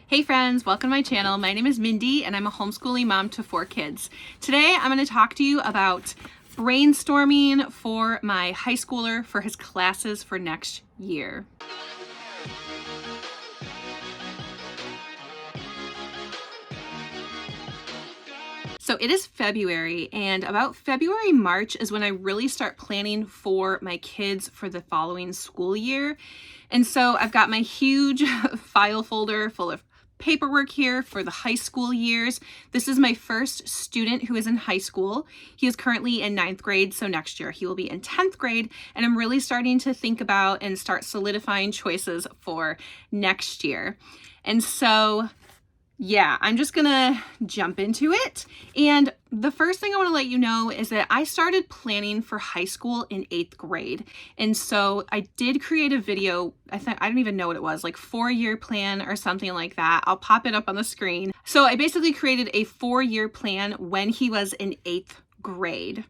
Hey friends, welcome to my channel. My name is Mindy and I'm a homeschooling mom to 4 kids. Today I'm going to talk to you about brainstorming for my high schooler for his classes for next year. So it is February, and about February, March is when I really start planning for my kids for the following school year. And so I've got my huge file folder full of paperwork here for the high school years. This is my first student who is in high school. He is currently in 9th grade, so next year he will be in 10th grade, and I'm really starting to think about and start solidifying choices for next year. And so yeah, I'm just gonna jump into it. And the first thing I want to let you know is that I started planning for high school in 8th grade. And so I did create a video, I don't even know what it was, like 4-year plan or something like that. I'll pop it up on the screen. So I basically created a 4-year plan when he was in 8th grade.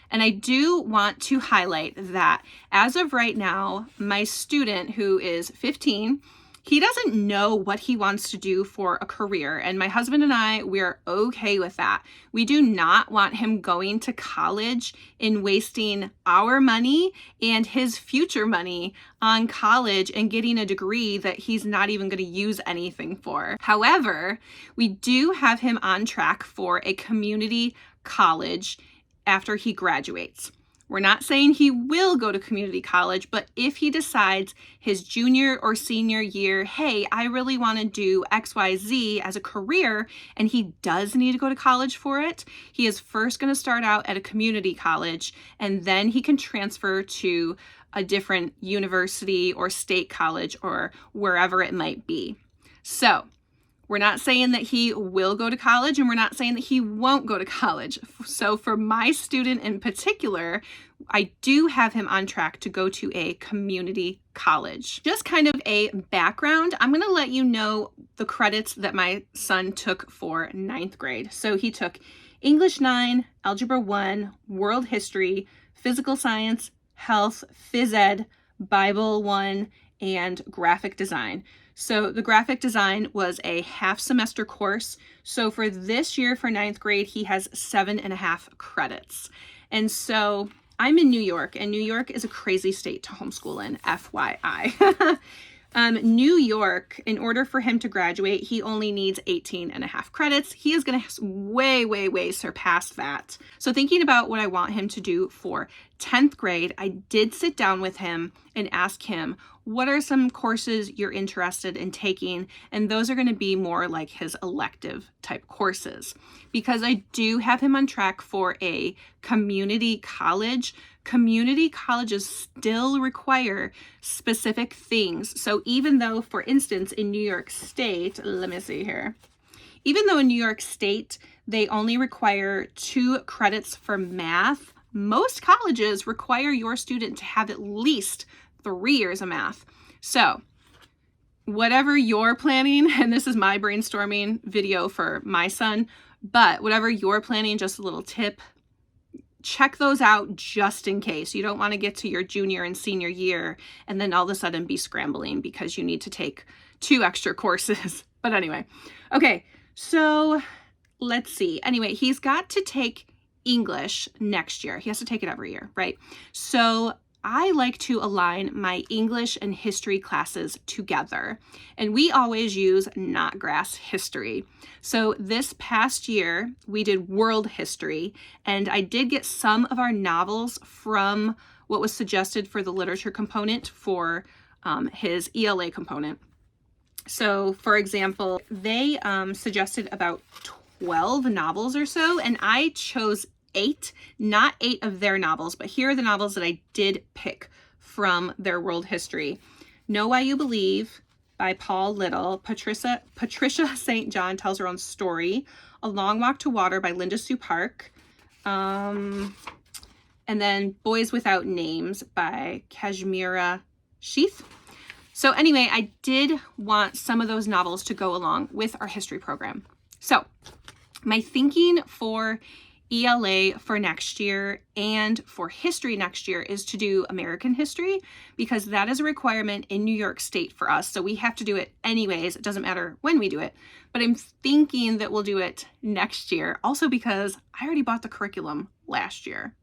And I do want to highlight that as of right now, my student who is 15, he doesn't know what he wants to do for a career, and my husband and I, we're okay with that. We do not want him going to college and wasting our money and his future money on college and getting a degree that he's not even going to use anything for. However, we do have him on track for a community college after he graduates. We're not saying he will go to community college, but if he decides his junior or senior year, hey, I really want to do XYZ as a career, and he does need to go to college for it, he is first going to start out at a community college, and then he can transfer to a different university or state college or wherever it might be. So we're not saying that he will go to college, and we're not saying that he won't go to college. So for my student in particular, I do have him on track to go to a community college. Just kind of a background, I'm going to let you know the credits that my son took for 9th grade. So he took English 9, Algebra 1, World History, Physical Science, Health, Phys Ed, Bible 1, and Graphic Design. So the graphic design was a half semester course. So for this year, for 9th grade, he has 7.5 credits. And so I'm in New York, and New York is a crazy state to homeschool in, FYI. New York, in order for him to graduate, he only needs 18.5 credits. He is going to way surpass that. So thinking about what I want him to do for 10th grade, I did sit down with him and ask him, what are some courses you're interested in taking? And those are going to be more like his elective type courses, because I do have him on track for a community college. Community colleges still require specific things. So even though, for instance, in New York State, let me see here, even though in New York State, they only require 2 credits for math, most colleges require your student to have at least 3 years of math. So whatever you're planning, and this is my brainstorming video for my son, but whatever you're planning, just a little tip, check those out just in case. You don't want to get to your junior and senior year and then all of a sudden be scrambling because you need to take 2 extra courses. But anyway, okay, so let's see. Anyway, he's got to take English next year. He has to take it every year, right? So I like to align my English and history classes together, and we always use Knotgrass history. So this past year, we did world history, and I did get some of our novels from what was suggested for the literature component for his ELA component. So for example, they suggested about 12 novels or so, and I chose 8, not 8 of their novels, but here are the novels that I did pick from their world history. Know Why You Believe by Paul Little. Patricia St. John tells her own story. A Long Walk to Water by Linda Sue Park. And then Boys Without Names by Kashmira Sheath. So anyway, I did want some of those novels to go along with our history program. So my thinking for ELA for next year and for history next year is to do American history, because that is a requirement in New York State for us. So we have to do it anyways. It doesn't matter when we do it, but I'm thinking that we'll do it next year. Also because I already bought the curriculum last year.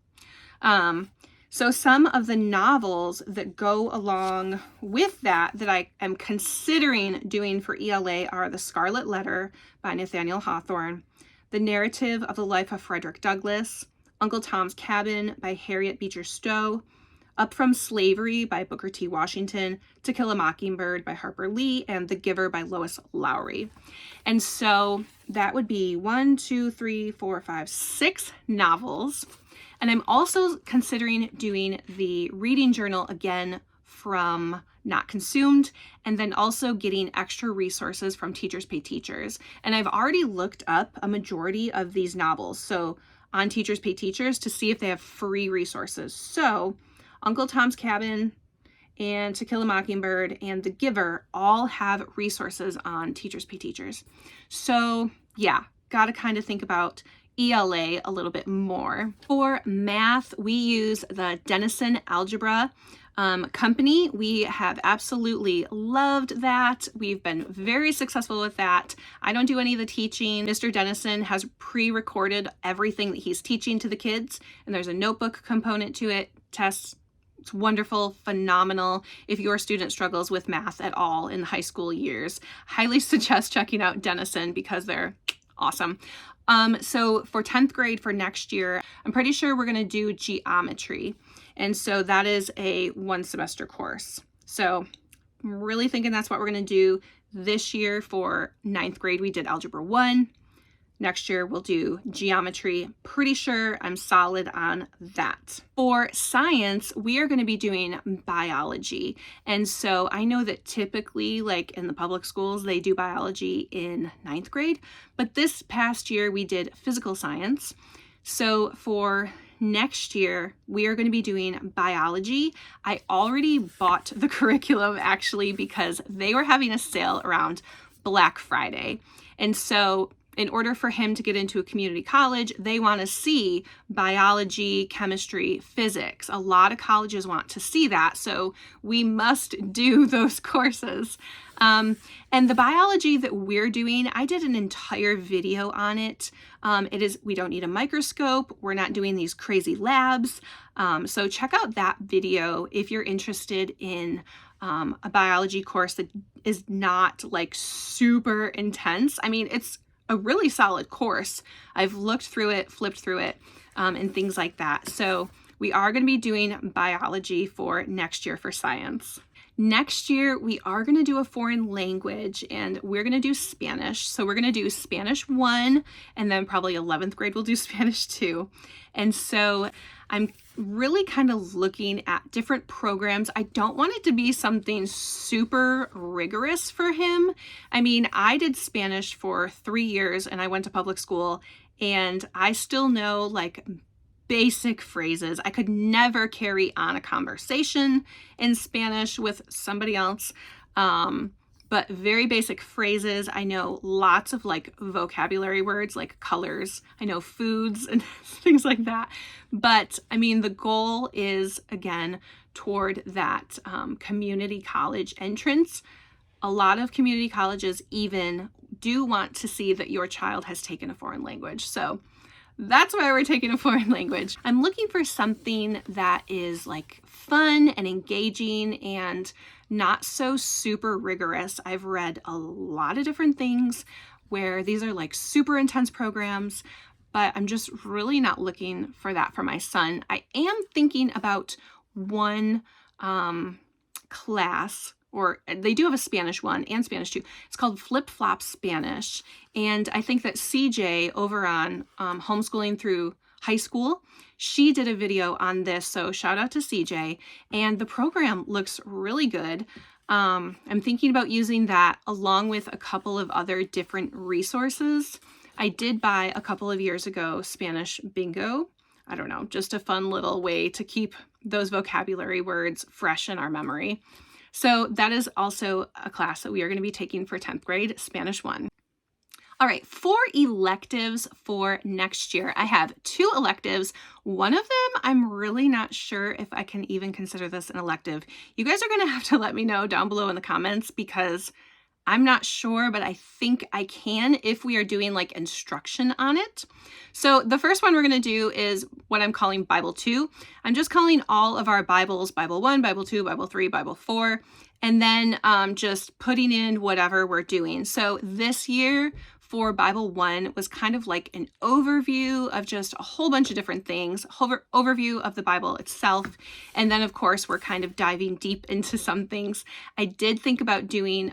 So some of the novels that go along with that I am considering doing for ELA are The Scarlet Letter by Nathaniel Hawthorne, The Narrative of the Life of Frederick Douglass, Uncle Tom's Cabin by Harriet Beecher Stowe, Up From Slavery by Booker T. Washington, To Kill a Mockingbird by Harper Lee, and The Giver by Lois Lowry. And so that would be 6 novels. And I'm also considering doing the reading journal again from Not Consumed, and then also getting extra resources from Teachers Pay Teachers. And I've already looked up a majority of these novels, so on Teachers Pay Teachers, to see if they have free resources. So Uncle Tom's Cabin and To Kill a Mockingbird and The Giver all have resources on Teachers Pay Teachers. So yeah, gotta kind of think about ELA a little bit more. For math, we use the Denison Algebra company. We have absolutely loved that. We've been very successful with that. I don't do any of the teaching. Mr. Denison has pre-recorded everything that he's teaching to the kids, and there's a notebook component to it, tests. It's wonderful, phenomenal. If your student struggles with math at all in high school years, highly suggest checking out Denison because they're awesome. So for 10th grade for next year, I'm pretty sure we're going to do geometry. And so that is a 1 semester course. So I'm really thinking that's what we're going to do this year. For 9th grade, we did Algebra 1. Next year, we'll do geometry. Pretty sure I'm solid on that. For science, we are going to be doing biology. And so I know that typically, like in the public schools, they do biology in 9th grade. But this past year, we did physical science. So for next year, we are going to be doing biology. I already bought the curriculum actually because they were having a sale around Black Friday. And so in order for him to get into a community college, they want to see biology, chemistry, physics. A lot of colleges want to see that, so we must do those courses. And the biology that we're doing, I did an entire video on it. We don't need a microscope. We're not doing these crazy labs. So check out that video if you're interested in a biology course that is not like super intense. I mean, it's a really solid course. I've looked through it, flipped through it, and things like that. So we are going to be doing biology for next year for science. Next year, we are going to do a foreign language, and we're going to do Spanish. So we're going to do Spanish 1, and then probably 11th grade we'll do Spanish 2. And so I'm really kind of looking at different programs. I don't want it to be something super rigorous for him. I mean, I did Spanish for 3 years and I went to public school, and I still know like basic phrases. I could never carry on a conversation in Spanish with somebody else. But very basic phrases. I know lots of like vocabulary words like colors. I know foods and things like that. But I mean, the goal is again toward that community college entrance. A lot of community colleges even do want to see that your child has taken a foreign language. So that's why we're taking a foreign language. I'm looking for something that is like fun and engaging and not so super rigorous. I've read a lot of different things where these are like super intense programs, but I'm just really not looking for that for my son. I am thinking about one class, or they do have a Spanish 1 and Spanish 2. It's called Flip Flop Spanish. And I think that CJ over on Homeschooling Through High School, she did a video on this. So shout out to CJ. And the program looks really good. I'm thinking about using that along with a couple of other different resources. I did buy a couple of years ago Spanish Bingo. I don't know, just a fun little way to keep those vocabulary words fresh in our memory. So that is also a class that we are going to be taking for 10th grade, Spanish 1. All right, for electives for next year, I have 2 electives. One of them, I'm really not sure if I can even consider this an elective. You guys are going to have to let me know down below in the comments because I'm not sure, but I think I can if we are doing like instruction on it. So the first one we're going to do is what I'm calling Bible 2. I'm just calling all of our Bibles, Bible 1, Bible 2, Bible 3, Bible 4, and then just putting in whatever we're doing. So this year for Bible 1 was kind of like an overview of just a whole bunch of different things, overview of the Bible itself. And then of course, we're kind of diving deep into some things. I did think about doing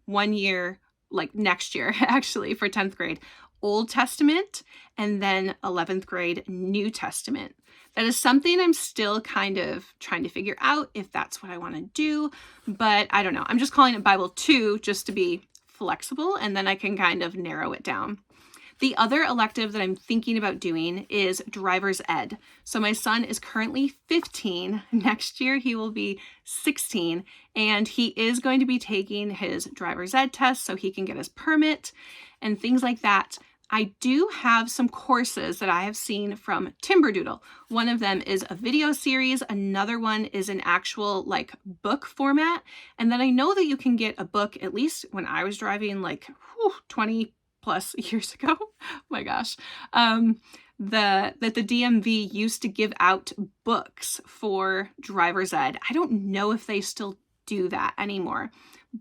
1 year, like next year, actually for 10th grade, Old Testament, and then 11th grade, New Testament. That is something I'm still kind of trying to figure out if that's what I want to do, but I don't know. I'm just calling it Bible 2 just to be flexible, and then I can kind of narrow it down. The other elective that I'm thinking about doing is driver's ed. So my son is currently 15. Next year he will be 16, and he is going to be taking his driver's ed test so he can get his permit and things like that. I do have some courses that I have seen from Timberdoodle. One of them is a video series. Another one is an actual like book format. And then I know that you can get a book, at least when I was driving like 20 plus years ago. Oh my gosh. That the DMV used to give out books for driver's ed. I don't know if they still do that anymore,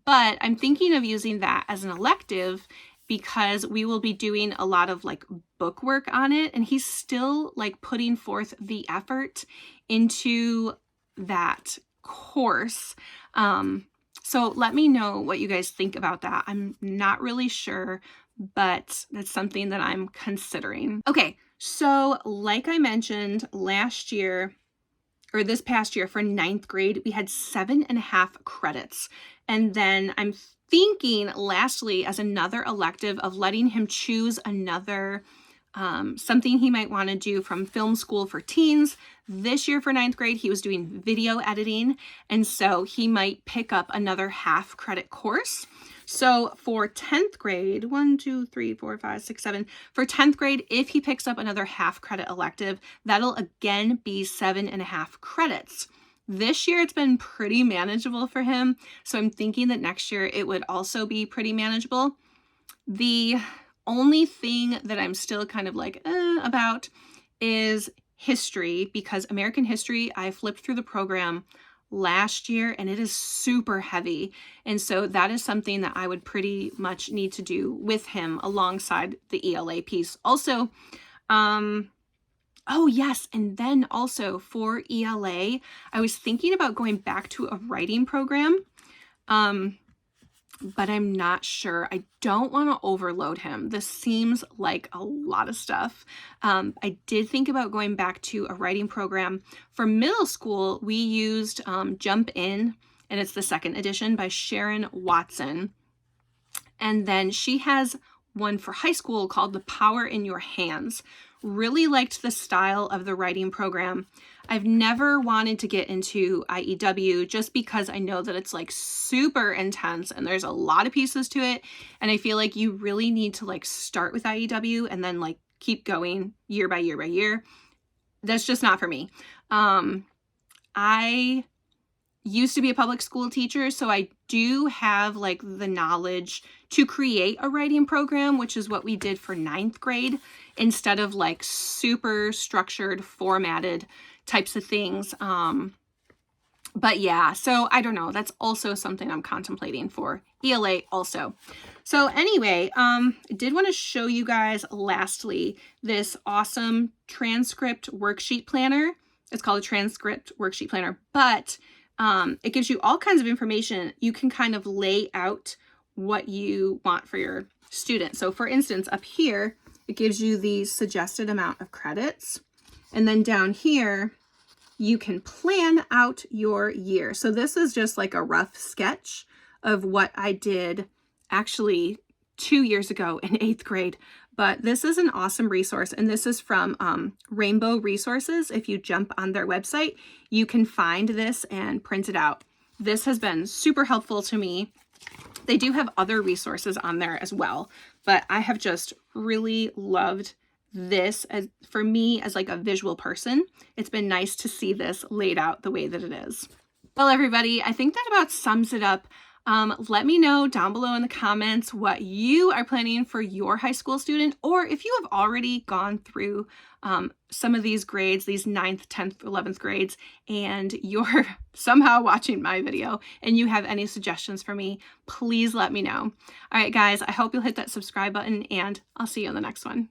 but I'm thinking of using that as an elective because we will be doing a lot of like book work on it, and he's still like putting forth the effort into that course. So let me know what you guys think about that. I'm not really sure, but that's something that I'm considering. Okay, so like I mentioned last year, or this past year for 9th grade, we had 7.5 credits. And then I'm thinking lastly as another elective of letting him choose another something he might want to do from film school for teens. This year for 9th grade, he was doing video editing. And so he might pick up another half credit course. So for 10th grade, 1, 2, 3, 4, 5, 6, 7, for 10th grade, if he picks up another half credit elective, that'll again be 7.5 credits. This year, it's been pretty manageable for him. So I'm thinking that next year it would also be pretty manageable. The only thing that I'm still kind of like about is history, because American history, I flipped through the program last year and it is super heavy. And so that is something that I would pretty much need to do with him alongside the ELA piece. Also, oh yes, and then also for ELA, I was thinking about going back to a writing program, but I'm not sure. I don't want to overload him. This seems like a lot of stuff. I did think about going back to a writing program. For middle school, we used Jump In, and it's the 2nd edition by Sharon Watson. And then she has one for high school called The Power in Your Hands. Really liked the style of the writing program. I've never wanted to get into IEW just because I know that it's like super intense and there's a lot of pieces to it. And I feel like you really need to like start with IEW and then like keep going year by year by year. That's just not for me. I used to be a public school teacher, so I do have like the knowledge to create a writing program, which is what we did for 9th grade, instead of like super structured, formatted types of things. But yeah, so I don't know. That's also something I'm contemplating for ELA also. So anyway, I did want to show you guys lastly this awesome transcript worksheet planner. It's called a transcript worksheet planner, but it gives you all kinds of information. You can kind of lay out what you want for your student. So for instance, up here, it gives you the suggested amount of credits. And then down here, you can plan out your year. So this is just like a rough sketch of what I did actually 2 years ago in 8th grade. But this is an awesome resource, and this is from Rainbow Resources. If you jump on their website, you can find this and print it out. This has been super helpful to me. They do have other resources on there as well, but I have just really loved this as, for me, as like a visual person. It's been nice to see this laid out the way that it is. Well, everybody, I think that about sums it up. Let me know down below in the comments what you are planning for your high school student, or if you have already gone through some of these grades, these 9th, 10th, 11th grades, and you're somehow watching my video and you have any suggestions for me, please let me know. All right, guys, I hope you'll hit that subscribe button, and I'll see you on the next one.